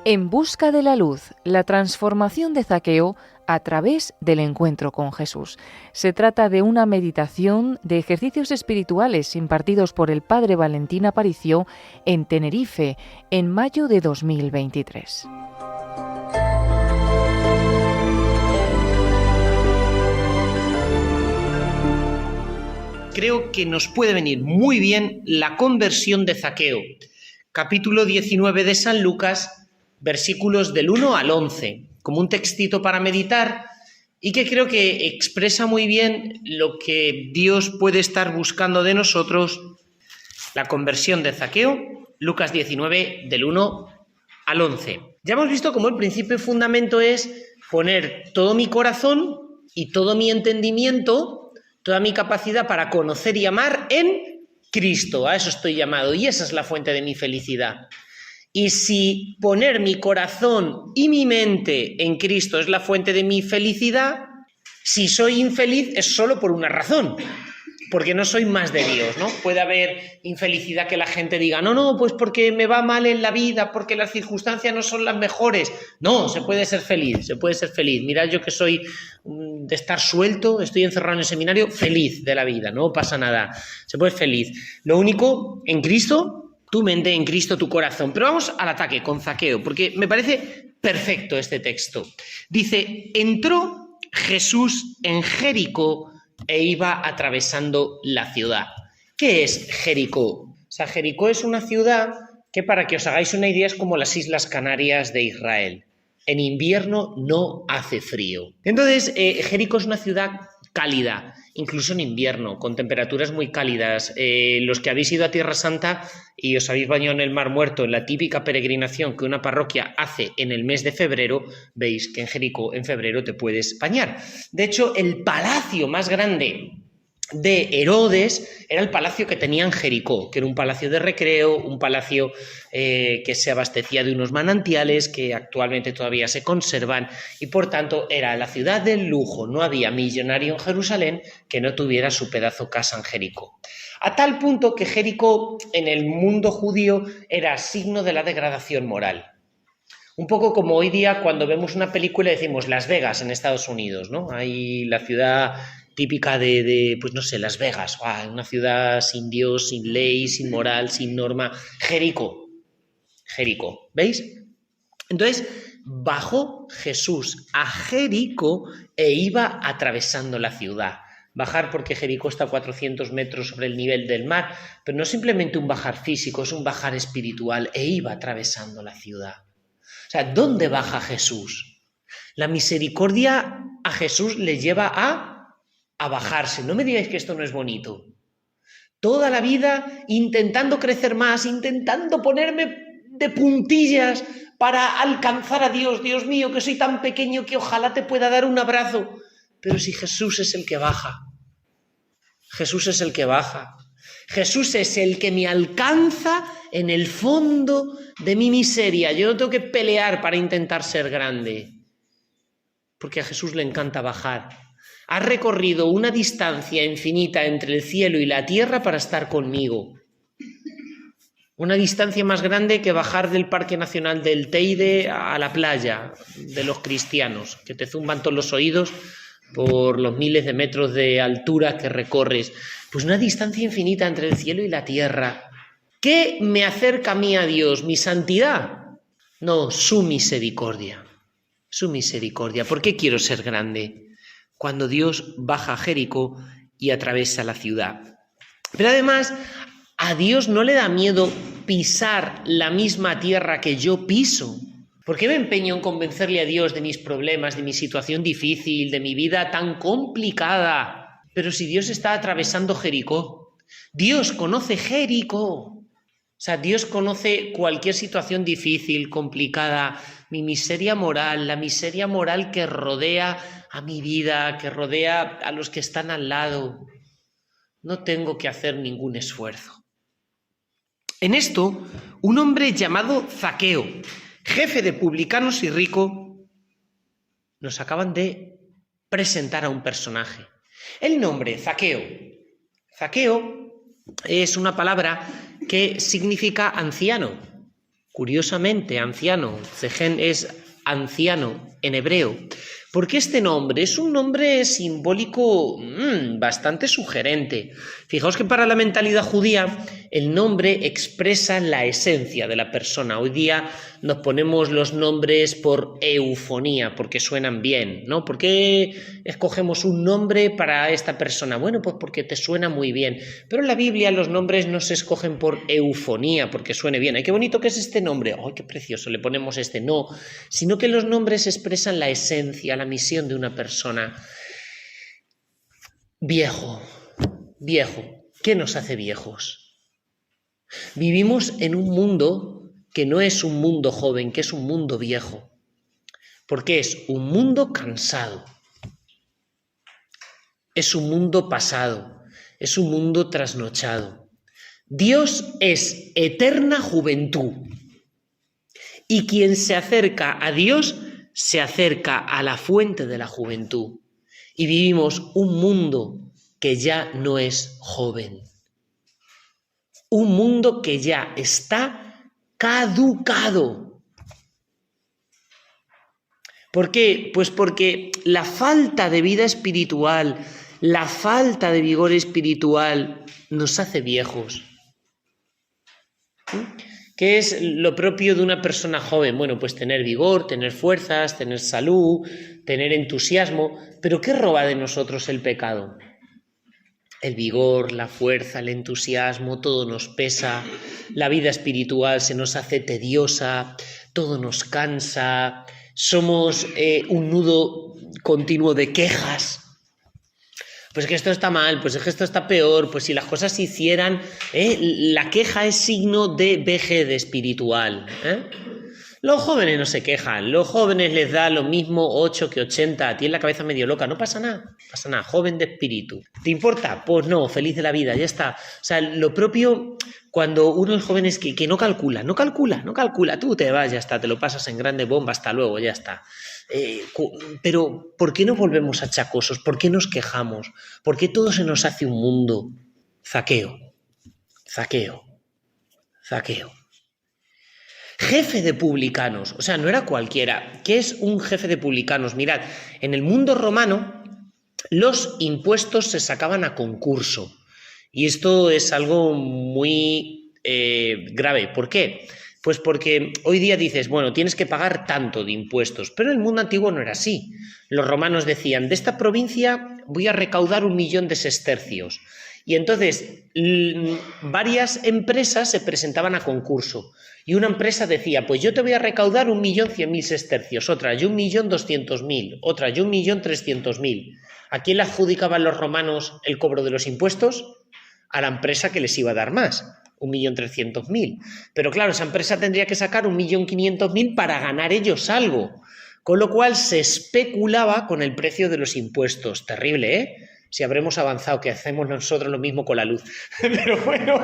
En busca de la luz, la transformación de Zaqueo a través del encuentro con Jesús. Se trata de una meditación de ejercicios espirituales impartidos por el padre Valentín Aparicio en Tenerife en mayo de 2023. Creo que nos puede venir muy bien la conversión de Zaqueo. Capítulo 19 de San Lucas, versículos del 1 al 11, como un textito para meditar y que creo que expresa muy bien lo que Dios puede estar buscando de nosotros. La conversión de Zaqueo, Lucas 19, del 1 al 11. Ya hemos visto cómo el principio y fundamento es poner todo mi corazón y todo mi entendimiento, toda mi capacidad para conocer y amar en Cristo. A eso estoy llamado y esa es la fuente de mi felicidad. Y si poner mi corazón y mi mente en Cristo es la fuente de mi felicidad, si soy infeliz es solo por una razón, porque no soy más de Dios, ¿no? Puede haber infelicidad que la gente diga, no, pues porque me va mal en la vida, porque las circunstancias no son las mejores. No, se puede ser feliz, se puede ser feliz. Mirad, yo que soy de estar suelto, estoy encerrado en el seminario, feliz de la vida, no pasa nada, se puede ser feliz. Lo único, en Cristo, tu mente, en Cristo, tu corazón. Pero vamos al ataque con Zaqueo, porque me parece perfecto este texto. Dice, entró Jesús en Jericó e iba atravesando la ciudad. ¿Qué es Jericó? O sea, Jericó es una ciudad que, para que os hagáis una idea, es como las Islas Canarias de Israel. En invierno no hace frío. Entonces, Jericó es una ciudad cálida, incluso en invierno, con temperaturas muy cálidas. Los que habéis ido a Tierra Santa y os habéis bañado en el Mar Muerto, en la típica peregrinación que una parroquia hace en el mes de febrero, veis que en Jericó en febrero te puedes bañar. De hecho, el palacio más grande de Herodes era el palacio que tenía en Jericó, que era un palacio de recreo, un palacio que se abastecía de unos manantiales que actualmente todavía se conservan y por tanto era la ciudad del lujo. No había millonario en Jerusalén que no tuviera su pedazo casa en Jericó. A tal punto que Jericó en el mundo judío era signo de la degradación moral. Un poco como hoy día cuando vemos una película y decimos Las Vegas en Estados Unidos, ¿no? Hay la ciudad típica pues no sé, Las Vegas, una ciudad sin Dios, sin ley, sin moral, sin norma. Jericó, ¿veis? Entonces, bajó Jesús a Jericó e iba atravesando la ciudad. Bajar porque Jericó está a 400 metros sobre el nivel del mar, pero no es simplemente un bajar físico, es un bajar espiritual, e iba atravesando la ciudad. O sea, ¿dónde baja Jesús? La misericordia a Jesús le lleva a bajarse. No me digáis que esto no es bonito. Toda la vida intentando crecer más, intentando ponerme de puntillas para alcanzar a Dios. Dios mío, que soy tan pequeño que ojalá te pueda dar un abrazo. Pero si Jesús es el que baja. Jesús es el que baja. Jesús es el que me alcanza en el fondo de mi miseria. Yo no tengo que pelear para intentar ser grande. Porque a Jesús le encanta bajar. Ha recorrido una distancia infinita entre el cielo y la tierra para estar conmigo. Una distancia más grande que bajar del Parque Nacional del Teide a la playa de los cristianos, que te zumban todos los oídos por los miles de metros de altura que recorres. Pues una distancia infinita entre el cielo y la tierra. ¿Qué me acerca a mí a Dios? ¿Mi santidad? No, su misericordia. Su misericordia. ¿Por qué quiero ser grande? Cuando Dios baja a Jericó y atraviesa la ciudad. Pero además, a Dios no le da miedo pisar la misma tierra que yo piso. ¿Por qué me empeño en convencerle a Dios de mis problemas, de mi situación difícil, de mi vida tan complicada? Pero si Dios está atravesando Jericó, Dios conoce Jericó. O sea, Dios conoce cualquier situación difícil, complicada, mi miseria moral, la miseria moral que rodea a mi vida, que rodea a los que están al lado. No tengo que hacer ningún esfuerzo. En esto, un hombre llamado Zaqueo, jefe de publicanos y rico, nos acaban de presentar a un personaje. El nombre, Zaqueo. Zaqueo es una palabra que significa anciano Curiosamente, anciano, Zehen es anciano en hebreo, porque este nombre es un nombre simbólico bastante sugerente. Fijaos que para la mentalidad judía el nombre expresa la esencia de la persona. Hoy día nos ponemos los nombres por eufonía, porque suenan bien, ¿no? ¿Por qué escogemos un nombre para esta persona? Bueno, pues porque te suena muy bien. Pero en la Biblia los nombres no se escogen por eufonía, porque suene bien. ¡Ay, qué bonito que es este nombre! ¡Ay, qué precioso! Le ponemos este. No, sino que los nombres expresan la esencia, la misión de una persona. Viejo, ¿qué nos hace viejos? Vivimos en un mundo que no es un mundo joven, que es un mundo viejo, porque es un mundo cansado, es un mundo pasado, es un mundo trasnochado. Dios es eterna juventud y quien se acerca a Dios se acerca a la fuente de la juventud y vivimos un mundo que ya no es joven. Un mundo que ya está caducado. ¿Por qué? Pues porque la falta de vida espiritual, la falta de vigor espiritual nos hace viejos. ¿Qué es lo propio de una persona joven? Bueno, pues tener vigor, tener fuerzas, tener salud, tener entusiasmo. ¿Pero qué roba de nosotros el pecado? El vigor, la fuerza, el entusiasmo, todo nos pesa, la vida espiritual se nos hace tediosa, todo nos cansa, somos un nudo continuo de quejas. Pues es que esto está mal, pues es que esto está peor, pues si las cosas se hicieran, la queja es signo de vejez espiritual. Los jóvenes no se quejan, los jóvenes les da lo mismo 8 que 80, tienen la cabeza medio loca, no pasa nada, joven de espíritu. ¿Te importa? Pues no, feliz de la vida, ya está. O sea, lo propio cuando uno es joven es que no calcula, tú te vas, ya está, te lo pasas en grande bomba, hasta luego, ya está. Pero ¿por qué no volvemos achacosos? ¿Por qué nos quejamos? ¿Por qué todo se nos hace un mundo? Zaqueo. Jefe de publicanos, o sea, no era cualquiera. ¿Qué es un jefe de publicanos? Mirad, en el mundo romano los impuestos se sacaban a concurso y esto es algo muy grave. ¿Por qué? Pues porque hoy día dices, bueno, tienes que pagar tanto de impuestos, pero en el mundo antiguo no era así. Los romanos decían, de esta provincia voy a recaudar 1.000.000 de sestercios. Y entonces varias empresas se presentaban a concurso y una empresa decía, pues yo te voy a recaudar 1.100.000 sestercios, otra yo 1.200.000, otra yo 1.300.000. ¿A quién le adjudicaban los romanos el cobro de los impuestos? A la empresa que les iba a dar más, 1.300.000. Pero claro, esa empresa tendría que sacar 1.500.000 para ganar ellos algo, con lo cual se especulaba con el precio de los impuestos. Terrible, ¿eh? Si habremos avanzado, que hacemos nosotros lo mismo con la luz. Pero bueno,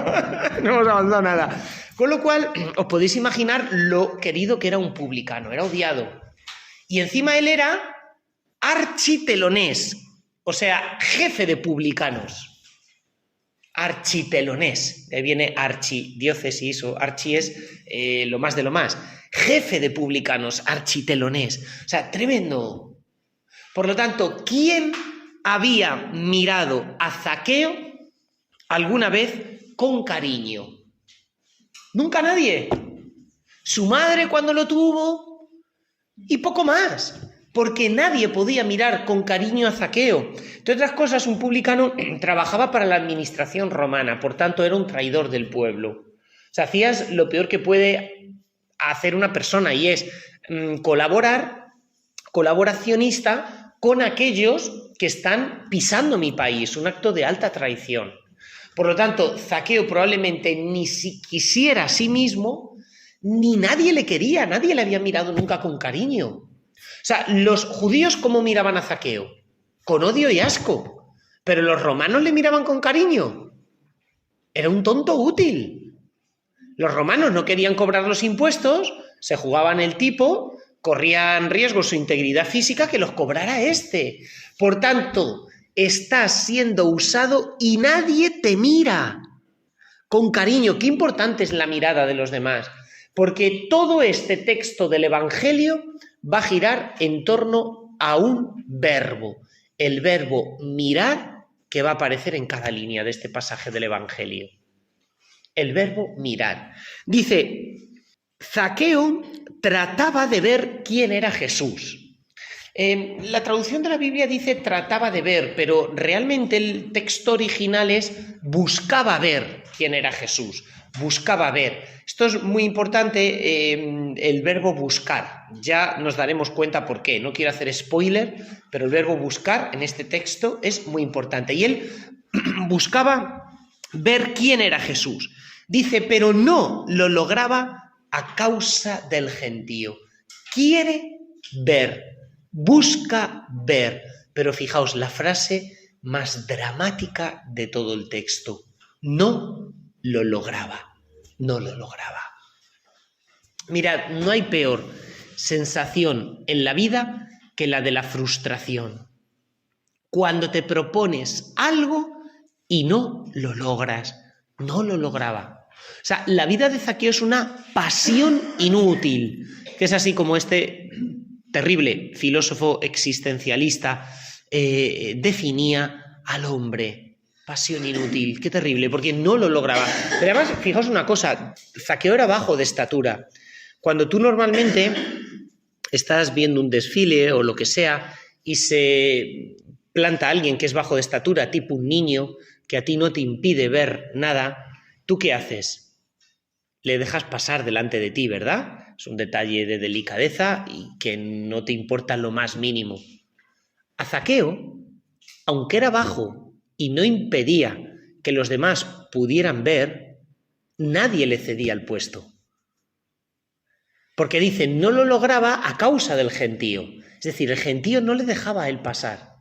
no hemos avanzado nada. Con lo cual, os podéis imaginar lo querido que era un publicano, era odiado. Y encima él era architelonés, o sea, jefe de publicanos. Architelonés, de ahí viene archidiócesis, o archi es lo más de lo más. Jefe de publicanos, architelonés. O sea, tremendo. Por lo tanto, ¿quién había mirado a Zaqueo alguna vez con cariño? Nunca nadie. Su madre cuando lo tuvo y poco más, porque nadie podía mirar con cariño a Zaqueo. Entre otras cosas, un publicano trabajaba para la administración romana, por tanto era un traidor del pueblo. O sea, hacías lo peor que puede hacer una persona y es colaboracionista con aquellos que están pisando mi país, un acto de alta traición. Por lo tanto, Zaqueo probablemente ni si quisiera a sí mismo, ni nadie le quería, nadie le había mirado nunca con cariño. O sea, los judíos, ¿cómo miraban a Zaqueo? Con odio y asco. Pero los romanos le miraban con cariño. Era un tonto útil. Los romanos no querían cobrar los impuestos, se jugaban el tipo, corrían riesgo su integridad física que los cobrara este. Por tanto, estás siendo usado y nadie te mira con cariño. Qué importante es la mirada de los demás. porque todo este texto del Evangelio va a girar en torno a un verbo, el verbo mirar, que va a aparecer en cada línea de este pasaje del Evangelio. El verbo mirar. Dice, Zaqueo trataba de ver quién era Jesús. La traducción de la Biblia dice trataba de ver, pero realmente el texto original es buscaba ver quién era Jesús, buscaba ver. Esto es muy importante, el verbo buscar. Ya nos daremos cuenta por qué. No quiero hacer spoiler, pero el verbo buscar en este texto es muy importante. Y él buscaba ver quién era Jesús. Dice, pero no lo lograba a causa del gentío. Quiere ver. Busca ver, pero fijaos, la frase más dramática de todo el texto. No lo lograba, no lo lograba. Mirad, no hay peor sensación en la vida que la de la frustración. Cuando te propones algo y no lo logras, no lo lograba. O sea, la vida de Zaqueo es una pasión inútil, que es así como este terrible filósofo existencialista definía al hombre. Pasión inútil, qué terrible, porque no lo lograba. Pero además, fijaos una cosa, Zaqueo era bajo de estatura. Cuando tú normalmente estás viendo un desfile o lo que sea y se planta alguien que es bajo de estatura, tipo un niño, que a ti no te impide ver nada, ¿tú qué haces? Le dejas pasar delante de ti, ¿verdad? Es un detalle de delicadeza y que no te importa lo más mínimo. A Zaqueo, aunque era bajo y no impedía que los demás pudieran ver, nadie le cedía el puesto. Porque dice, no lo lograba a causa del gentío. Es decir, el gentío no le dejaba a él pasar.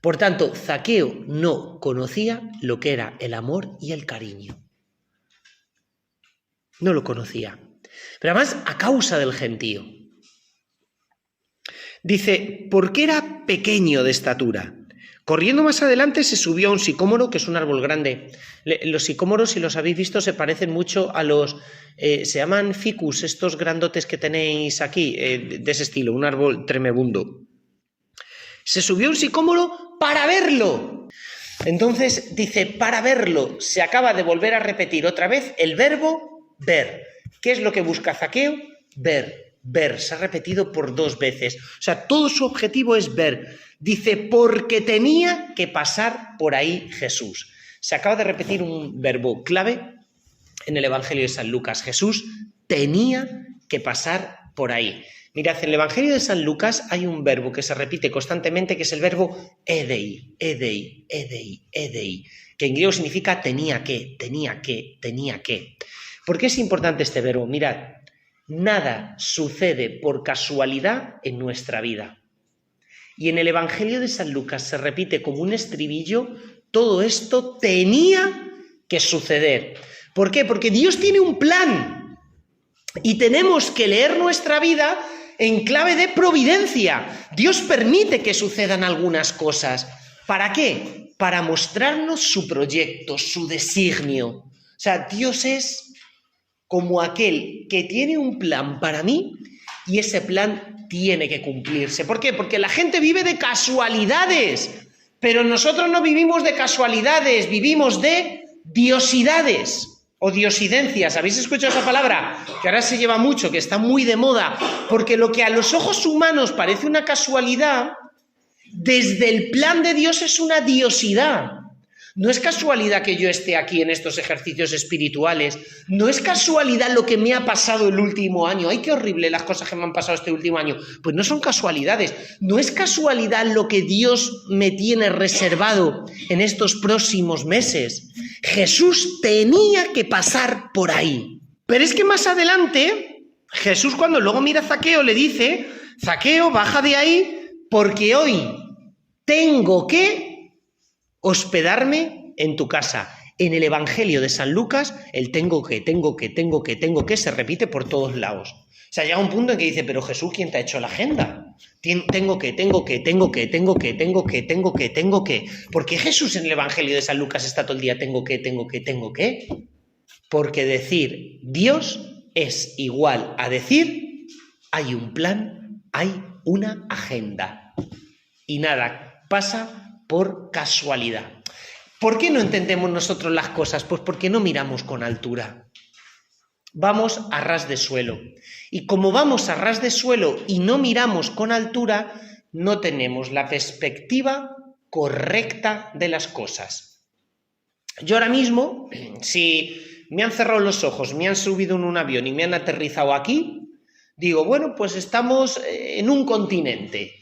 Por tanto, Zaqueo no conocía lo que era el amor y el cariño. No lo conocía. Pero además a causa del gentío. Dice, porque era pequeño de estatura. Corriendo más adelante se subió a un sicómoro, que es un árbol grande. Los sicómoros, si los habéis visto, se parecen mucho a los... se llaman ficus, estos grandotes que tenéis aquí, de ese estilo, un árbol tremebundo. Se subió a un sicómoro para verlo. Entonces dice, para verlo, se acaba de volver a repetir otra vez el verbo ver. ¿Qué es lo que busca Zaqueo? Ver, ver. Se ha repetido por 2 veces. O sea, todo su objetivo es ver. Dice, porque tenía que pasar por ahí Jesús. Se acaba de repetir un verbo clave en el Evangelio de San Lucas. Jesús tenía que pasar por ahí. Mirad, en el Evangelio de San Lucas hay un verbo que se repite constantemente, que es el verbo edei, edei, edei, edei, que en griego significa tenía que, tenía que, tenía que. ¿Por qué es importante este verbo? Mirad, nada sucede por casualidad en nuestra vida. Y en el Evangelio de San Lucas se repite como un estribillo, todo esto tenía que suceder. ¿Por qué? Porque Dios tiene un plan y tenemos que leer nuestra vida en clave de providencia. Dios permite que sucedan algunas cosas. ¿Para qué? Para mostrarnos su proyecto, su designio. O sea, Dios es como aquel que tiene un plan para mí y ese plan tiene que cumplirse. ¿Por qué? Porque la gente vive de casualidades, pero nosotros no vivimos de casualidades, vivimos de diosidades o diosidencias. ¿Habéis escuchado esa palabra? Que ahora se lleva mucho, que está muy de moda, porque lo que a los ojos humanos parece una casualidad, desde el plan de Dios es una diosidad. No es casualidad que yo esté aquí en estos ejercicios espirituales. No es casualidad lo que me ha pasado el último año. ¡Ay, qué horrible las cosas que me han pasado este último año! Pues no son casualidades. No es casualidad lo que Dios me tiene reservado en estos próximos meses. Jesús tenía que pasar por ahí. Pero es que más adelante, Jesús cuando luego mira a Zaqueo le dice, Zaqueo, baja de ahí porque hoy tengo que hospedarme en tu casa. En el Evangelio de San Lucas, el tengo que se repite por todos lados. O sea, llega un punto en que dice, pero Jesús, ¿quién te ha hecho la agenda? Tengo que. ¿Por qué Jesús en el Evangelio de San Lucas está todo el día tengo que? Porque decir Dios es igual a decir, hay un plan, hay una agenda. Y nada pasa por casualidad. ¿Por qué no entendemos nosotros las cosas? Pues porque no miramos con altura. Vamos a ras de suelo. Y como vamos a ras de suelo y no miramos con altura, no tenemos la perspectiva correcta de las cosas. Yo ahora mismo, si me han cerrado los ojos, me han subido en un avión y me han aterrizado aquí, digo, bueno, pues estamos en un continente.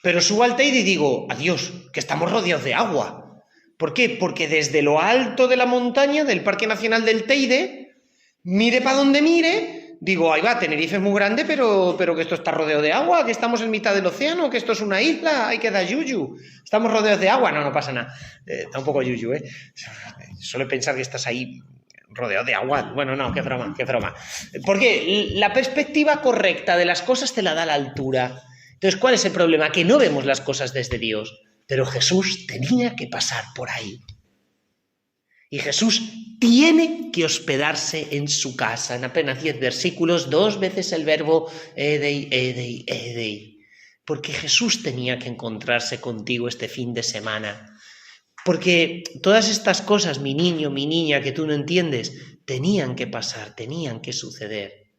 Pero subo al Teide y digo, adiós, que estamos rodeados de agua. ¿Por qué? Porque desde lo alto de la montaña, del Parque Nacional del Teide, mire para donde mire, digo, ahí va, Tenerife es muy grande, pero que esto está rodeado de agua, que estamos en mitad del océano, que esto es una isla, hay que dar yuyu. Estamos rodeados de agua, no pasa nada. Da un poco yuyu, ¿eh? Suele pensar que estás ahí rodeado de agua. Bueno, no, qué broma, qué broma. Porque la perspectiva correcta de las cosas te la da la altura. Entonces, ¿cuál es el problema? Que no vemos las cosas desde Dios. Pero Jesús tenía que pasar por ahí. Y Jesús tiene que hospedarse en su casa. En apenas 10 versículos, 2 veces el verbo edei, edei, edei. Porque Jesús tenía que encontrarse contigo este fin de semana. Porque todas estas cosas, mi niño, mi niña, que tú no entiendes, tenían que pasar, tenían que suceder.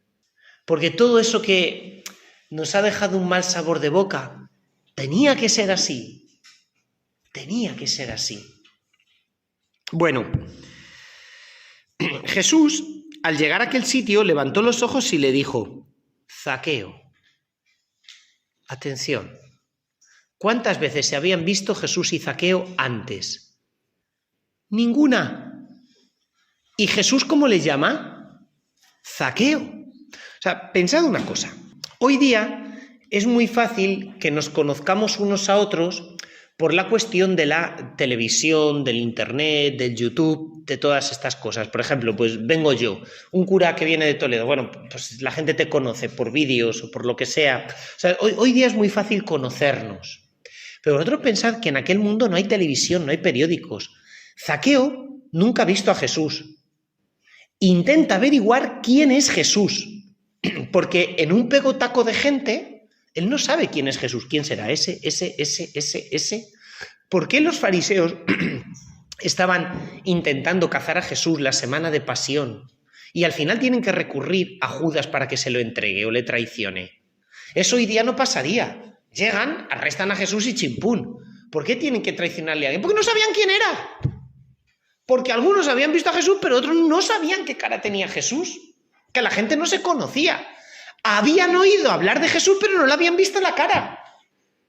Porque todo eso que nos ha dejado un mal sabor de boca, tenía que ser así. Tenía que ser así. Bueno, Jesús, al llegar a aquel sitio, levantó los ojos y le dijo, Zaqueo, atención, ¿cuántas veces se habían visto Jesús y Zaqueo antes? Ninguna. ¿Y Jesús cómo le llama? Zaqueo. O sea, pensad una cosa, hoy día es muy fácil que nos conozcamos unos a otros por la cuestión de la televisión, del internet, del YouTube, de todas estas cosas. Por ejemplo, pues vengo yo, un cura que viene de Toledo, bueno, pues la gente te conoce por vídeos o por lo que sea. O sea, hoy día es muy fácil conocernos. Pero vosotros pensad que en aquel mundo no hay televisión, no hay periódicos. Zaqueo nunca ha visto a Jesús. Intenta averiguar quién es Jesús, porque en un pegotaco de gente él no sabe quién es Jesús. ¿Quién será ese? ¿Por qué los fariseos estaban intentando cazar a Jesús la semana de pasión y al final tienen que recurrir a Judas para que se lo entregue o le traicione? Eso hoy día no pasaría. Llegan, arrestan a Jesús y chimpún. ¿Por qué tienen que traicionarle a alguien? Porque no sabían quién era. Porque algunos habían visto a Jesús, pero otros no sabían qué cara tenía Jesús. Que la gente no se conocía. Habían oído hablar de Jesús, pero no le habían visto la cara.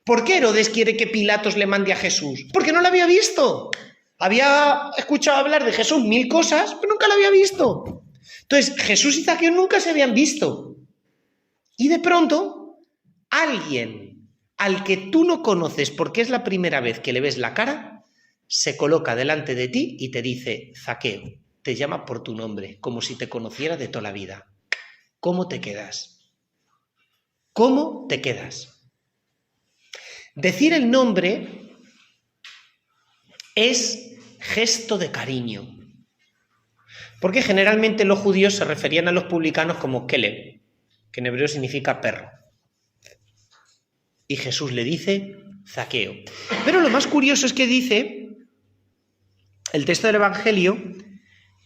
¿Por qué Herodes quiere que Pilatos le mande a Jesús? Porque no lo había visto. Había escuchado hablar de Jesús 1000 cosas, pero nunca lo había visto. Entonces, Jesús y Zaqueo nunca se habían visto. Y de pronto, alguien al que tú no conoces porque es la primera vez que le ves la cara, se coloca delante de ti y te dice, Zaqueo, te llama por tu nombre, como si te conociera de toda la vida. ¿Cómo te quedas? ¿Cómo te quedas? Decir el nombre es gesto de cariño. Porque generalmente los judíos se referían a los publicanos como Keleb, que en hebreo significa perro. Y Jesús le dice Zaqueo. Pero lo más curioso es que dice el texto del Evangelio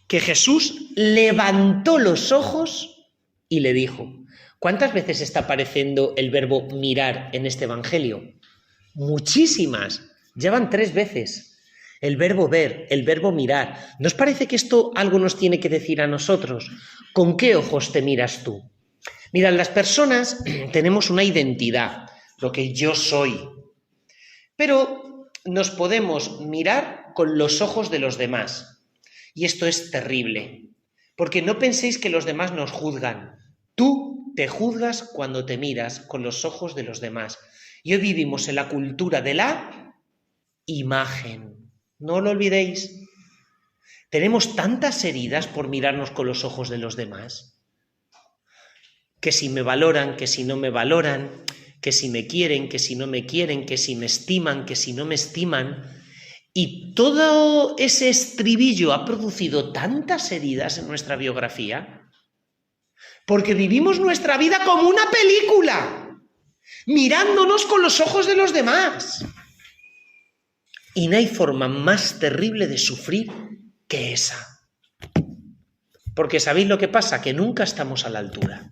que Jesús levantó los ojos y le dijo. ¿Cuántas veces está apareciendo el verbo mirar en este Evangelio? Muchísimas. Ya van 3 veces. El verbo ver, el verbo mirar. ¿No os parece que esto algo nos tiene que decir a nosotros? ¿Con qué ojos te miras tú? Mirad, las personas tenemos una identidad, lo que yo soy. Pero nos podemos mirar con los ojos de los demás. Y esto es terrible. Porque no penséis que los demás nos juzgan. Tú te juzgas cuando te miras con los ojos de los demás. Y hoy vivimos en la cultura de la imagen. No lo olvidéis. Tenemos tantas heridas por mirarnos con los ojos de los demás. Que si me valoran, que si no me valoran, que si me quieren, que si no me quieren, que si me estiman, que si no me estiman. Y todo ese estribillo ha producido tantas heridas en nuestra biografía. Porque vivimos nuestra vida como una película, mirándonos con los ojos de los demás. Y no hay forma más terrible de sufrir que esa. Porque ¿sabéis lo que pasa? Que nunca estamos a la altura.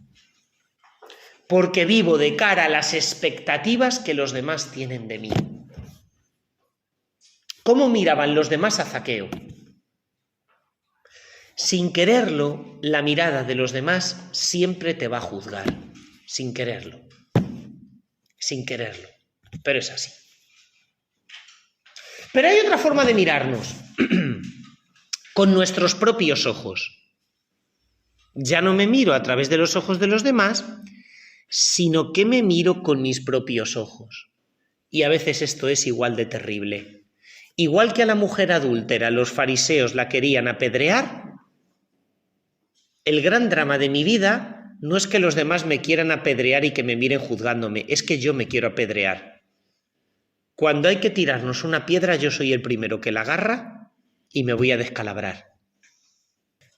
Porque vivo de cara a las expectativas que los demás tienen de mí. ¿Cómo miraban los demás a Zaqueo? Sin quererlo, la mirada de los demás siempre te va a juzgar. Sin quererlo. Sin quererlo. Pero es así. Pero hay otra forma de mirarnos. Con nuestros propios ojos. Ya no me miro a través de los ojos de los demás, sino que me miro con mis propios ojos. Y a veces esto es igual de terrible. Igual que a la mujer adúltera los fariseos la querían apedrear, el gran drama de mi vida no es que los demás me quieran apedrear y que me miren juzgándome, es que yo me quiero apedrear. Cuando hay que tirarnos una piedra, yo soy el primero que la agarra y me voy a descalabrar.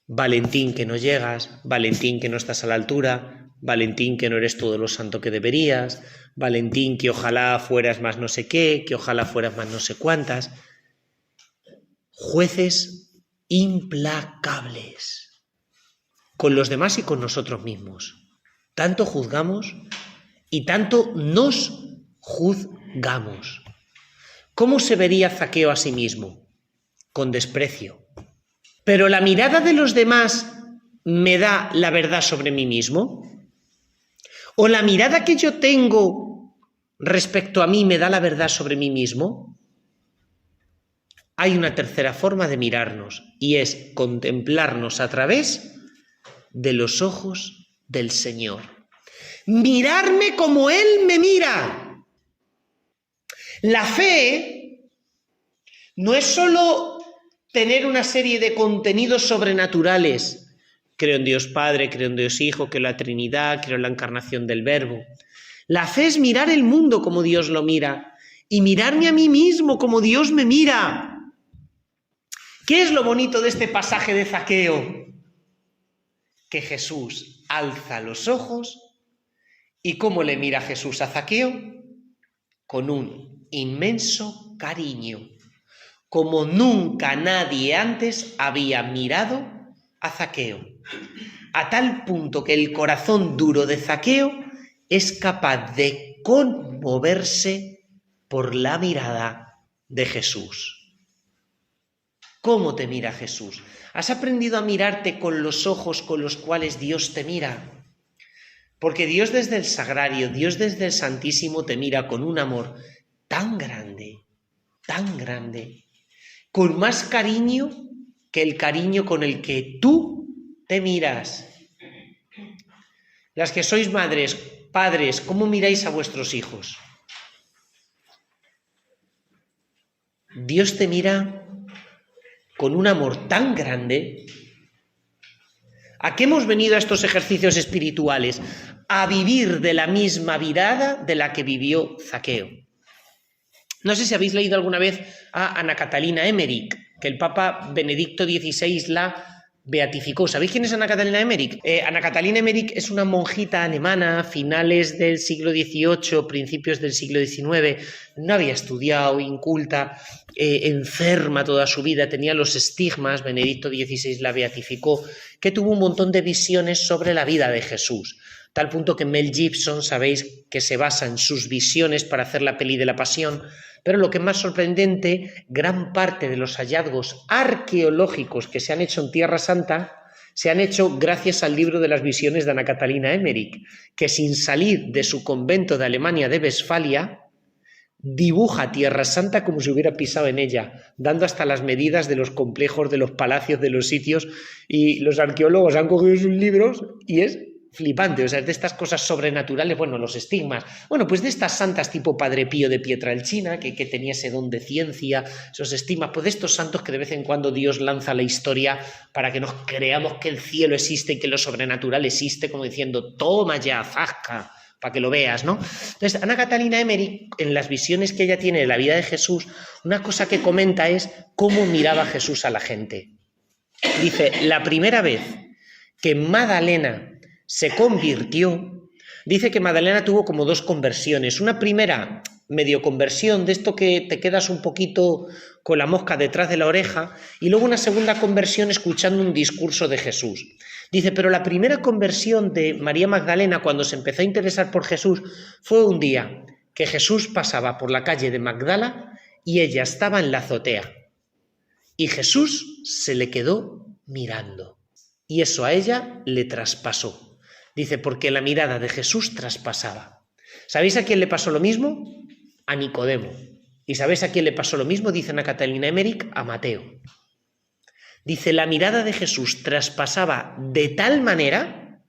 Valentín, que no llegas, Valentín, que no estás a la altura, Valentín, que no eres todo lo santo que deberías, Valentín, que ojalá fueras más no sé qué, que ojalá fueras más no sé cuántas. Jueces implacables con los demás y con nosotros mismos. Tanto juzgamos y tanto nos juzgamos. ¿Cómo se vería Zaqueo a sí mismo? Con desprecio. ¿Pero la mirada de los demás me da la verdad sobre mí mismo? ¿O la mirada que yo tengo respecto a mí me da la verdad sobre mí mismo? Hay una tercera forma de mirarnos y es contemplarnos a través de los ojos del Señor. Mirarme como Él me mira. La fe no es solo tener una serie de contenidos sobrenaturales. Creo en Dios Padre, creo en Dios Hijo, creo en la Trinidad, creo en la encarnación del Verbo. La fe es mirar el mundo como Dios lo mira y mirarme a mí mismo como Dios me mira. ¿Qué es lo bonito de este pasaje de Zaqueo? Que Jesús alza los ojos y ¿cómo le mira Jesús a Zaqueo? Con un inmenso cariño, como nunca nadie antes había mirado a Zaqueo, a tal punto que el corazón duro de Zaqueo es capaz de conmoverse por la mirada de Jesús. ¿Cómo te mira Jesús? ¿Has aprendido a mirarte con los ojos con los cuales Dios te mira? Porque Dios desde el sagrario, Dios desde el Santísimo te mira con un amor tan grande, con más cariño que el cariño con el que tú te miras. Las que sois madres, padres, ¿cómo miráis a vuestros hijos? Dios te mira con un amor tan grande. ¿A qué hemos venido a estos ejercicios espirituales? A vivir de la misma mirada de la que vivió Zaqueo. No sé si habéis leído alguna vez a Ana Catalina Emmerich, que el Papa Benedicto XVI la beatificó. ¿Sabéis quién es Ana Catalina Emmerich? Ana Catalina Emmerich es una monjita alemana, finales del siglo XVIII, principios del siglo XIX, no había estudiado, inculta, enferma toda su vida, tenía los estigmas, Benedicto XVI la beatificó, que tuvo un montón de visiones sobre la vida de Jesús. Tal punto que Mel Gibson, sabéis que se basa en sus visiones para hacer la peli de la Pasión, pero lo que es más sorprendente, gran parte de los hallazgos arqueológicos que se han hecho en Tierra Santa se han hecho gracias al libro de las visiones de Ana Catalina Emmerich, que sin salir de su convento de Alemania de Westfalia, dibuja Tierra Santa como si hubiera pisado en ella, dando hasta las medidas de los complejos, de los palacios, de los sitios, y los arqueólogos han cogido sus libros y es flipante, o sea, de estas cosas sobrenaturales, bueno, los estigmas, bueno, pues de estas santas tipo Padre Pío de Pietrelcina, que tenía ese don de ciencia, esos estigmas, pues de estos santos que de vez en cuando Dios lanza la historia para que nos creamos que el cielo existe y que lo sobrenatural existe, como diciendo, toma ya, zasca, para que lo veas, ¿no? Entonces, Ana Catalina Emmerich, en las visiones que ella tiene de la vida de Jesús, una cosa que comenta es cómo miraba Jesús a la gente. Dice, la primera vez que Magdalena se convirtió. Dice que Magdalena tuvo como 2 conversiones. Una primera medio conversión, de esto que te quedas un poquito con la mosca detrás de la oreja, y luego una segunda conversión escuchando un discurso de Jesús. Dice, pero la primera conversión de María Magdalena, cuando se empezó a interesar por Jesús, fue un día que Jesús pasaba por la calle de Magdala y ella estaba en la azotea. Y Jesús se le quedó mirando. Y eso a ella le traspasó. Dice, porque la mirada de Jesús traspasaba. ¿Sabéis a quién le pasó lo mismo? A Nicodemo. ¿Y sabéis a quién le pasó lo mismo? Dice Ana Catalina Emmerich, a Mateo. Dice, la mirada de Jesús traspasaba de tal manera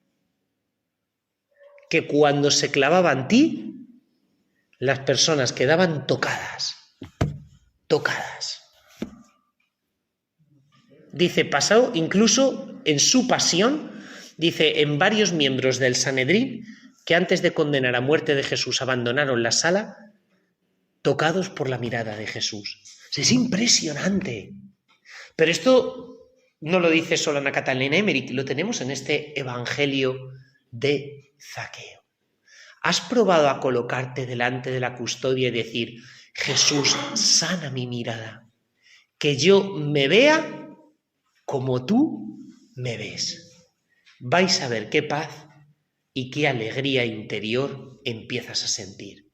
que cuando se clavaba en ti, las personas quedaban tocadas. Tocadas. Dice, pasó incluso en su pasión, dice, en varios miembros del Sanedrín, que antes de condenar a muerte de Jesús abandonaron la sala, tocados por la mirada de Jesús. Es impresionante. Pero esto no lo dice solo Ana Catalina Emmerich, lo tenemos en este Evangelio de Zaqueo. ¿Has probado a colocarte delante de la custodia y decir, Jesús, sana mi mirada, que yo me vea como tú me ves? Vais a ver qué paz y qué alegría interior empiezas a sentir,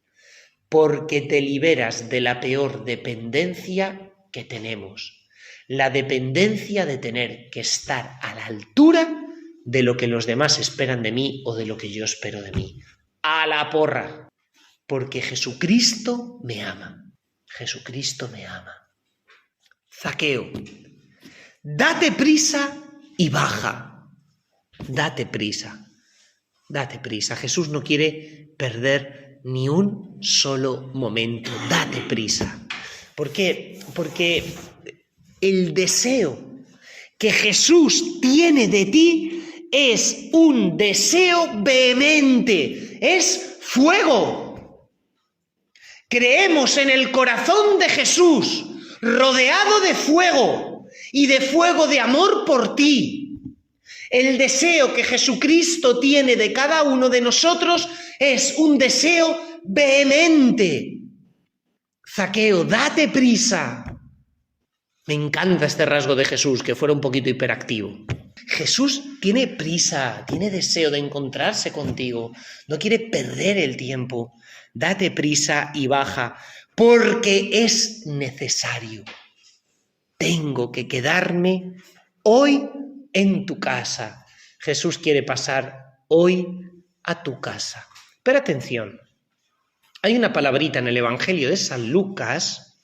porque te liberas de la peor dependencia que tenemos, la dependencia de tener que estar a la altura de lo que los demás esperan de mí o de lo que yo espero de mí. A la porra, porque Jesucristo me ama. Jesucristo me ama. Zaqueo, date prisa y baja. Date prisa. Date prisa. Jesús no quiere perder ni un solo momento. Date prisa. ¿Por qué? Porque el deseo que Jesús tiene de ti es un deseo vehemente, es fuego. Creemos en el corazón de Jesús, rodeado de fuego y de fuego de amor por ti. El deseo que Jesucristo tiene de cada uno de nosotros es un deseo vehemente. Zaqueo, date prisa. Me encanta este rasgo de Jesús, que fuera un poquito hiperactivo. Jesús tiene prisa, tiene deseo de encontrarse contigo, no quiere perder el tiempo. Date prisa y baja, porque es necesario. Tengo que quedarme hoy en tu casa. Jesús quiere pasar hoy a tu casa. Pero atención, hay una palabrita en el Evangelio de San Lucas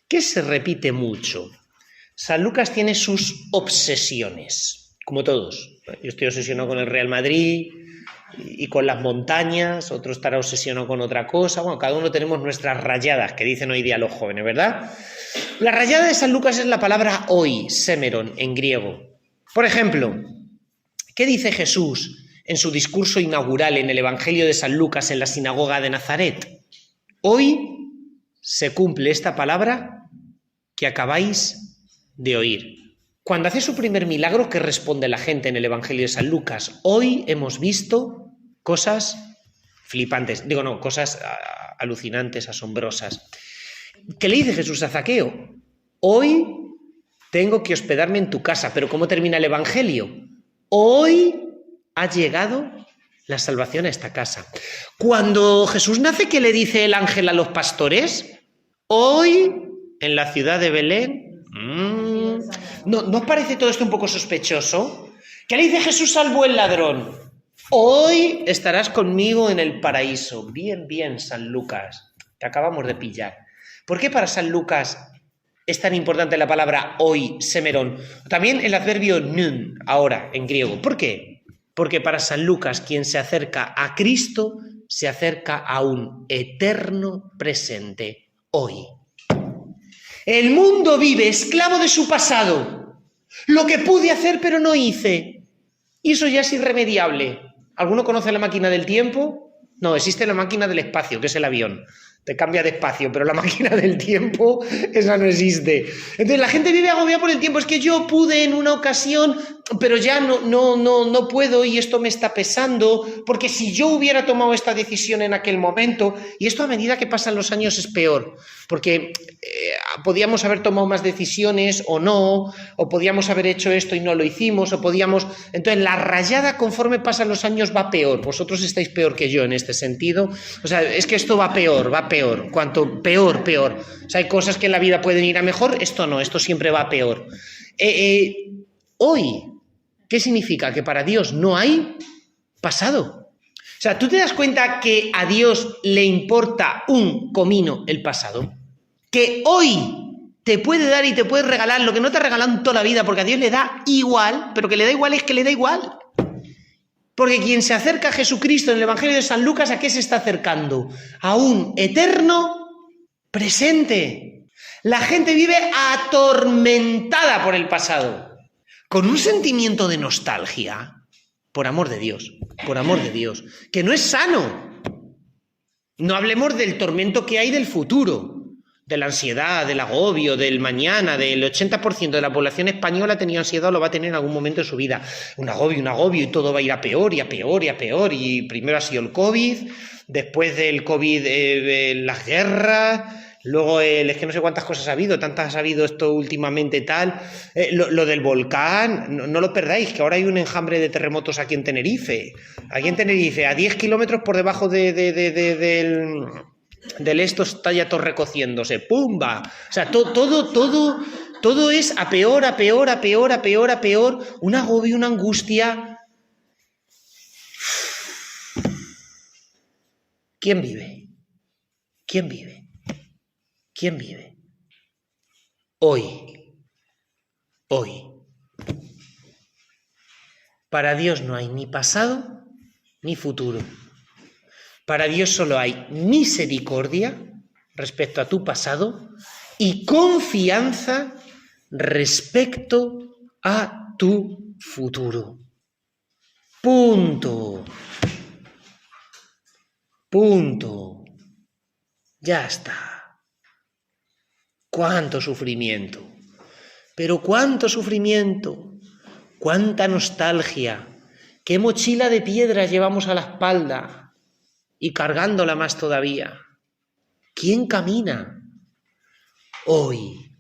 que se repite mucho. San Lucas tiene sus obsesiones, como todos. Yo estoy obsesionado con el Real Madrid y con las montañas, otro estará obsesionado con otra cosa. Bueno, cada uno tenemos nuestras rayadas, que dicen hoy día los jóvenes, ¿verdad? La rayada de San Lucas es la palabra hoy, semeron, en griego. Por ejemplo, ¿qué dice Jesús en su discurso inaugural en el Evangelio de San Lucas en la sinagoga de Nazaret? Hoy se cumple esta palabra que acabáis de oír. Cuando hace su primer milagro, ¿qué responde la gente en el Evangelio de San Lucas? Hoy hemos visto cosas flipantes, cosas alucinantes, asombrosas. ¿Qué le dice Jesús a Zaqueo? Hoy tengo que hospedarme en tu casa, pero ¿cómo termina el Evangelio? Hoy ha llegado la salvación a esta casa. Cuando Jesús nace, ¿qué le dice el ángel a los pastores? Hoy, en la ciudad de Belén, ¿No os parece todo esto un poco sospechoso? ¿Qué le dice Jesús al buen ladrón? Hoy estarás conmigo en el paraíso. Bien, bien, San Lucas, te acabamos de pillar. ¿Por qué para San Lucas es tan importante la palabra hoy, semeron? También el adverbio nun, ahora, en griego. ¿Por qué? Porque para San Lucas, quien se acerca a Cristo, se acerca a un eterno presente, hoy. El mundo vive esclavo de su pasado. Lo que pude hacer pero no hice. Y eso ya es irremediable. ¿Alguno conoce la máquina del tiempo? No, existe la máquina del espacio, que es el avión. te cambia de espacio, pero la máquina del tiempo, esa no existe. Entonces la gente vive agobiada por el tiempo, es que yo pude en una ocasión, pero ya no puedo y esto me está pesando, porque si yo hubiera tomado esta decisión en aquel momento, y esto a medida que pasan los años es peor, porque podíamos haber tomado más decisiones o no, o podíamos haber hecho esto y no lo hicimos, o podíamos... Entonces la rayada conforme pasan los años va peor, vosotros estáis peor que yo en este sentido, o sea, es que esto va peor, cuanto peor. O sea, hay cosas que en la vida pueden ir a mejor, esto no, esto siempre va peor. Hoy, ¿qué significa? Que para Dios no hay pasado. O sea, ¿tú te das cuenta que a Dios le importa un comino el pasado? Que hoy te puede dar y te puede regalar lo que no te ha regalado en toda la vida, porque a Dios le da igual, pero que le da igual es que le da igual. Porque quien se acerca a Jesucristo en el Evangelio de San Lucas, ¿a qué se está acercando? A un eterno presente. La gente vive atormentada por el pasado, con un sentimiento de nostalgia, por amor de Dios, que no es sano. No hablemos del tormento que hay del futuro, de la ansiedad, del agobio, del mañana, del 80% de la población española tenía ansiedad o lo va a tener en algún momento de su vida. Un agobio y todo va a ir a peor, y primero ha sido el COVID, después del COVID las guerras, luego es que no sé cuántas cosas ha habido, tantas ha habido esto últimamente tal, lo del volcán, no lo perdáis, que ahora hay un enjambre de terremotos aquí en Tenerife, a 10 kilómetros por debajo del esto está ya todo recociéndose, ¡pumba! O sea, todo es a peor, un agobio, una angustia. ¿Quién vive? Hoy. Para Dios no hay ni pasado ni futuro. Para Dios solo hay misericordia respecto a tu pasado y confianza respecto a tu futuro. Punto. Ya está. ¡Cuánto sufrimiento! Pero cuánto sufrimiento, cuánta nostalgia, qué mochila de piedras llevamos a la espalda. Y cargándola más todavía. ¿Quién camina? Hoy.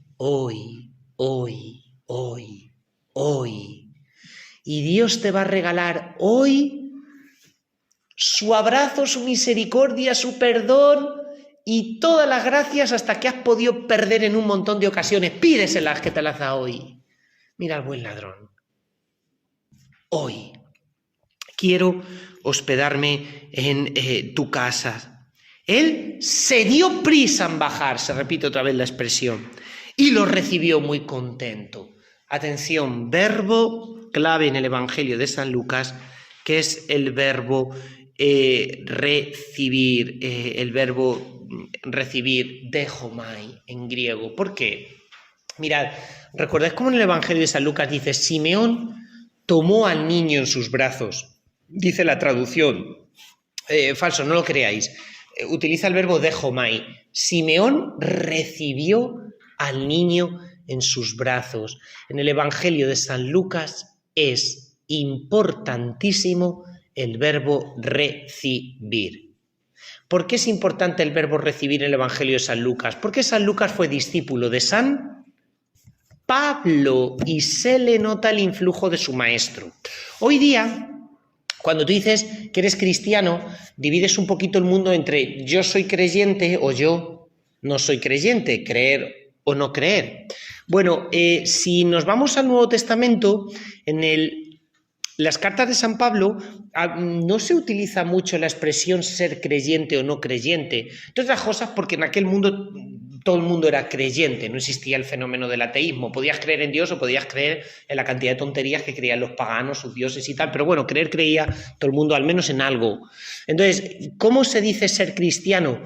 Y Dios te va a regalar hoy su abrazo, su misericordia, su perdón y todas las gracias hasta que has podido perder en un montón de ocasiones. Pídeselas que te las da hoy. Mira al buen ladrón. Hoy quiero hospedarme en tu casa. Él se dio prisa en bajar, se repite otra vez la expresión, y lo recibió muy contento. Atención, verbo clave en el Evangelio de San Lucas, que es el verbo recibir, dechomai en griego. ¿Por qué? Mirad, ¿recordáis cómo en el Evangelio de San Lucas dice, Simeón tomó al niño en sus brazos? Dice la traducción, falso, no lo creáis, utiliza el verbo dechomai. Simeón recibió al niño en sus brazos. En el Evangelio de San Lucas es importantísimo el verbo recibir. ¿Por qué es importante el verbo recibir en el Evangelio de San Lucas? Porque San Lucas fue discípulo de San Pablo y se le nota el influjo de su maestro. Hoy día, cuando tú dices que eres cristiano, divides un poquito el mundo entre yo soy creyente o yo no soy creyente, creer o no creer. Bueno, si nos vamos al Nuevo Testamento, en las cartas de San Pablo no se utiliza mucho la expresión ser creyente o no creyente, entre otras cosas porque en aquel mundo todo el mundo era creyente, no existía el fenómeno del ateísmo. Podías creer en Dios o podías creer en la cantidad de tonterías que creían los paganos, sus dioses y tal, pero bueno, creía todo el mundo, al menos en algo. Entonces, ¿cómo se dice ser cristiano?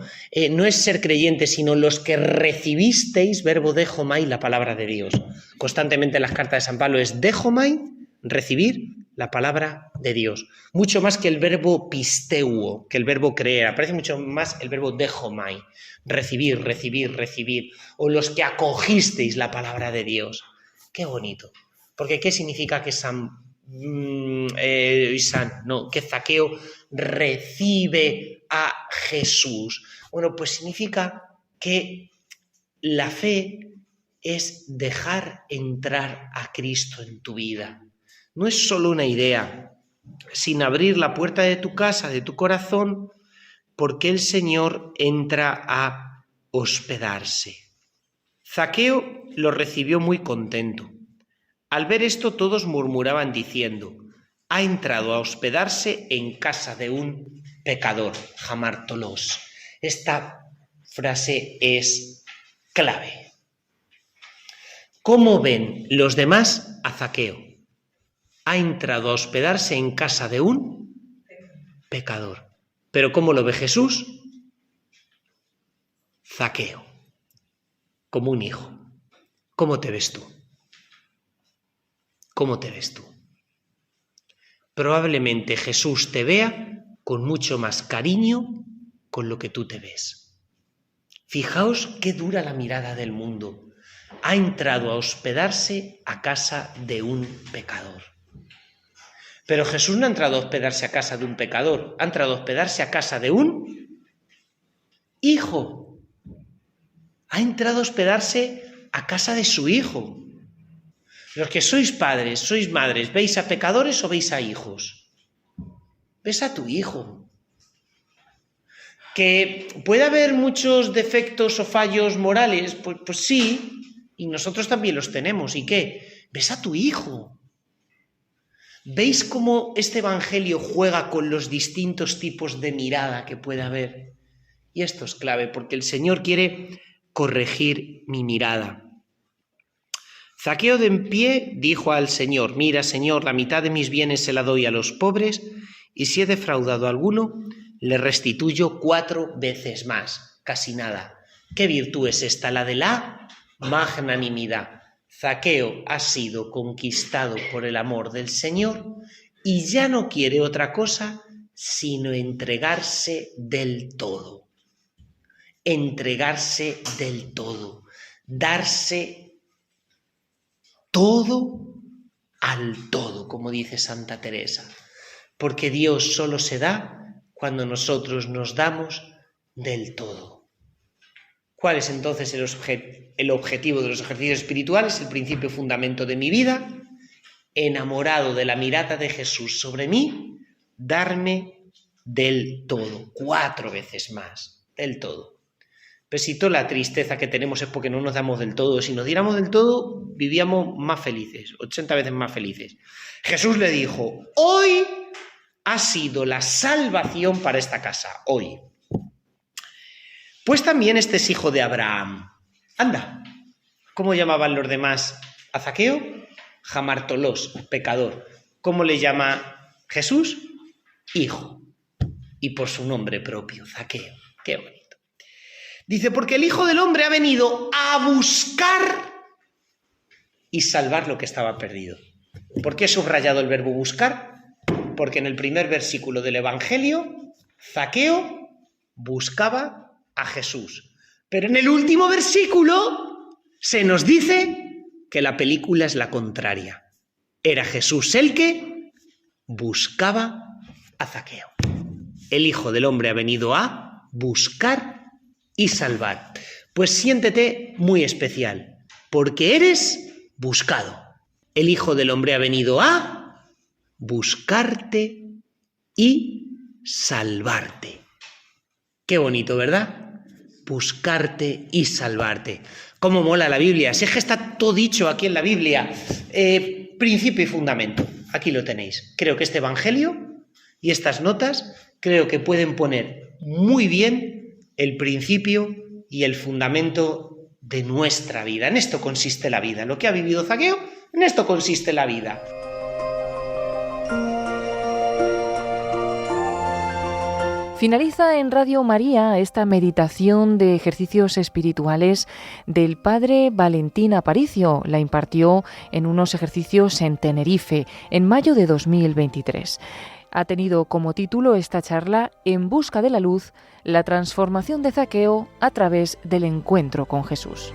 No es ser creyente, sino los que recibisteis, verbo dechomai, la palabra de Dios. Constantemente en las cartas de San Pablo es dechomai, recibir la palabra de Dios. Mucho más que el verbo pisteuo, que el verbo creer. Aparece mucho más el verbo dejomai, recibir, recibir, recibir. O los que acogisteis la palabra de Dios. Qué bonito. Porque ¿qué significa que que Zaqueo recibe a Jesús? Bueno, pues significa que la fe es dejar entrar a Cristo en tu vida. No es solo una idea, sin abrir la puerta de tu casa, de tu corazón, porque el Señor entra a hospedarse. Zaqueo lo recibió muy contento. Al ver esto todos murmuraban diciendo: ha entrado a hospedarse en casa de un pecador, jamártolos. Esta frase es clave. ¿Cómo ven los demás a Zaqueo? Ha entrado a hospedarse en casa de un pecador. ¿Pero cómo lo ve Jesús? Zaqueo, como un hijo. ¿Cómo te ves tú? ¿Cómo te ves tú? Probablemente Jesús te vea con mucho más cariño con lo que tú te ves. Fijaos qué dura la mirada del mundo. Ha entrado a hospedarse a casa de un pecador. Pero Jesús no ha entrado a hospedarse a casa de un pecador, ha entrado a hospedarse a casa de un hijo. Ha entrado a hospedarse a casa de su hijo. Los que sois padres, sois madres, ¿veis a pecadores o veis a hijos? Ves a tu hijo. ¿Que puede haber muchos defectos o fallos morales? Pues sí, y nosotros también los tenemos. ¿Y qué? Ves a tu hijo. ¿Veis cómo este evangelio juega con los distintos tipos de mirada que puede haber? Y esto es clave, porque el Señor quiere corregir mi mirada. Zaqueo de en pie dijo al Señor: mira, Señor, la mitad de mis bienes se la doy a los pobres, y si he defraudado a alguno, le restituyo 4 veces más. Casi nada. ¿Qué virtud es esta? La de la magnanimidad. Zaqueo ha sido conquistado por el amor del Señor y ya no quiere otra cosa sino entregarse del todo. Entregarse del todo. Darse todo al todo, como dice Santa Teresa. Porque Dios solo se da cuando nosotros nos damos del todo. ¿Cuál es entonces el objetivo de los ejercicios espirituales? El principio fundamento de mi vida, enamorado de la mirada de Jesús sobre mí, darme del todo, 4 veces más, del todo. Pero si toda la tristeza que tenemos es porque no nos damos del todo, si nos diéramos del todo, vivíamos más felices, 80 veces más felices. Jesús le dijo: hoy ha sido la salvación para esta casa, hoy. Pues también este es hijo de Abraham. Anda, ¿cómo llamaban los demás a Zaqueo? Jamártolos, pecador. ¿Cómo le llama Jesús? Hijo. Y por su nombre propio, Zaqueo. Qué bonito. Dice, porque el Hijo del Hombre ha venido a buscar y salvar lo que estaba perdido. ¿Por qué he subrayado el verbo buscar? Porque en el primer versículo del Evangelio, Zaqueo buscaba a Jesús. Pero en el último versículo se nos dice que la película es la contraria. Era Jesús el que buscaba a Zaqueo. El Hijo del Hombre ha venido a buscar y salvar. Pues siéntete muy especial, porque eres buscado. El Hijo del Hombre ha venido a buscarte y salvarte. Qué bonito, ¿verdad? Buscarte y salvarte. ¿Cómo mola la Biblia? Si es que está todo dicho aquí en la Biblia. Principio y fundamento. Aquí lo tenéis. Creo que este Evangelio y estas notas creo que pueden poner muy bien el principio y el fundamento de nuestra vida. En esto consiste la vida. Lo que ha vivido Zaqueo, en esto consiste la vida. Finaliza en Radio María esta meditación de ejercicios espirituales del padre Valentín Aparicio. La impartió en unos ejercicios en Tenerife en mayo de 2023. Ha tenido como título esta charla En busca de la luz, la transformación de Zaqueo a través del encuentro con Jesús.